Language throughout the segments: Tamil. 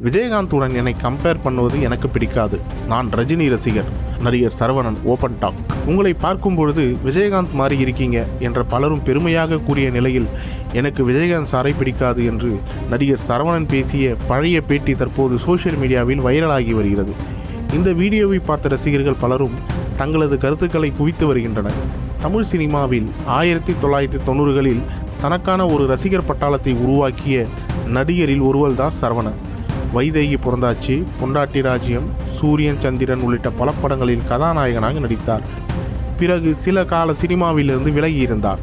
விஜயகாந்துடன் என்னை கம்பேர் பண்ணுவது எனக்கு பிடிக்காது. நான் ரஜினி ரசிகர். நடிகர் சரவணன் ஓபன் டாக். உங்களை பார்க்கும் பொழுது விஜயகாந்த் மாறி இருக்கீங்க என்ற பலரும் பெருமையாக கூறிய நிலையில் எனக்கு விஜயகாந்த் சாரை பிடிக்காது என்று நடிகர் சரவணன் பேசிய பழைய பேட்டி தற்போது சோஷியல் மீடியாவில் வைரலாகி வருகிறது. இந்த வீடியோவை பார்த்த ரசிகர்கள் பலரும் தங்களது கருத்துக்களை குவித்து வருகின்றனர். தமிழ் சினிமாவில் 1990களில் தனக்கான ஒரு ரசிகர் பட்டாளத்தை உருவாக்கிய நடிகரில் ஒருவர்தான் சரவணன். வைதேகி பிறந்தாச்சு, பொண்டாட்டி ராஜ்யம், சூரியன் சந்திரன் உள்ளிட்ட பல படங்களில் கதாநாயகனாக நடித்தார். பிறகு சில கால சினிமாவிலிருந்து விலகி இருந்தார்.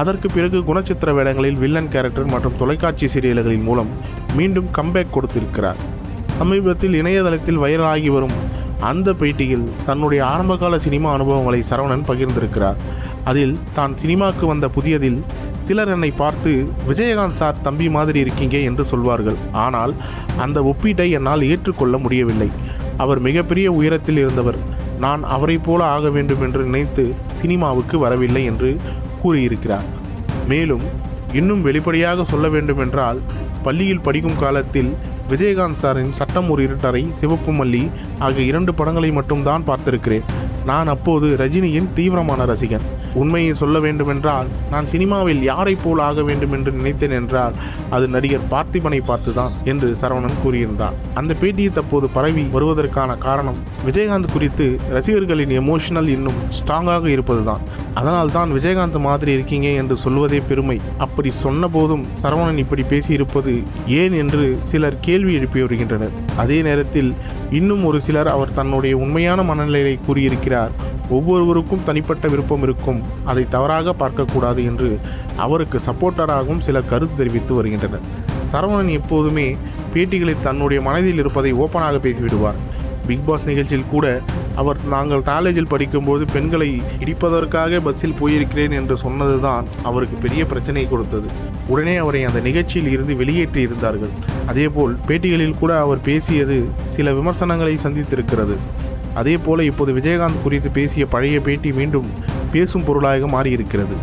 அதற்கு பிறகு குணச்சித்திர வேடங்களில் வில்லன் கேரக்டர் மற்றும் தொலைக்காட்சி சீரியல்களின் மூலம் மீண்டும் கம்பேக் கொடுத்திருக்கிறார். சமீபத்தில் இணையதளத்தில் வைரலாகி வரும் அந்த பேட்டியில் தன்னுடைய ஆரம்பகால சினிமா அனுபவங்களை சரவணன் பகிர்ந்திருக்கிறார். அதில் தான் சினிமாவுக்கு வந்த புதியதில் சிலர் என்னை பார்த்து விஜயகாந்த் சார் தம்பி மாதிரி இருக்கீங்க என்று சொல்வார்கள். ஆனால் அந்த ஒப்பீட்டை என்னால் ஏற்றுக்கொள்ள முடியவில்லை. அவர் மிகப்பெரிய உயரத்தில் இருந்தவர். நான் அவரை போல ஆக வேண்டும் என்று நினைத்து சினிமாவுக்கு வரவில்லை என்று கூறியிருக்கிறார். மேலும் இன்னும் வெளிப்படையாக சொல்ல வேண்டுமென்றால், பள்ளியில் படிக்கும் காலத்தில் விஜயகாந்த் சாரின் சட்டம் ஒரு இருட்டறை, சிவப்பு மல்லி ஆகிய 2 படங்களை மட்டும்தான் பார்த்திருக்கிறேன். நான் அப்போது ரஜினியின் தீவிரமான ரசிகன். உண்மையை சொல்ல வேண்டுமென்றால், நான் சினிமாவில் யாரை போல் ஆக வேண்டும் என்று நினைத்தேன் என்றால் அது நடிகர் பார்த்திபனை பார்த்துதான் என்று சரவணன் கூறியிருந்தார். அந்த பேட்டியை தற்போது பரவி வருவதற்கான காரணம் விஜயகாந்த் குறித்து ரசிகர்களின் எமோஷனல் இன்னும் ஸ்ட்ராங்காக இருப்பதுதான். அதனால் தான் விஜயகாந்த் மாதிரி இருக்கீங்க என்று சொல்வதே பெருமை. அப்படி சொன்ன போதும் சரவணன் இப்படி பேசியிருப்பது ஏன் என்று சிலர் கேள்வி எழுப்பி வருகின்றனர். அதே நேரத்தில் இன்னும் ஒரு சிலர் அவர் தன்னுடைய உண்மையான மனநிலையை கூறியிருக்கிறார். ஒவ்வொருவருக்கும் தனிப்பட்ட விருப்பம் இருக்கும், அதை தவறாக பார்க்கக்கூடாது என்று அவருக்கு சப்போர்ட்டராகவும் சிலர் கருத்து தெரிவித்து வருகின்றனர். சரவணன் எப்போதுமே பேட்டிகளில் தன்னுடைய மனதில் இருப்பதை ஓப்பனாக பேசிவிடுவார். பிக் பாஸ் நிகழ்ச்சியில் கூட அவர் நாங்கள் காலேஜில் படிக்கும்போது பெண்களை இடிப்பதற்காக பஸ்ஸில் போயிருக்கிறேன் என்று சொன்னதுதான் அவருக்கு பெரிய பிரச்சனை கொடுத்தது. உடனே அவரை அந்த நிகழ்ச்சியில் இருந்து வெளியேற்றி இருந்தார்கள். அதேபோல் பேட்டிகளில் கூட அவர் பேசியது சில விமர்சனங்களை சந்தித்திருக்கிறது. அதே போல இப்போது விஜயகாந்த் குறித்து பேசிய பழைய பேட்டி மீண்டும் பேசும் பொருளாக மாறியிருக்கிறது.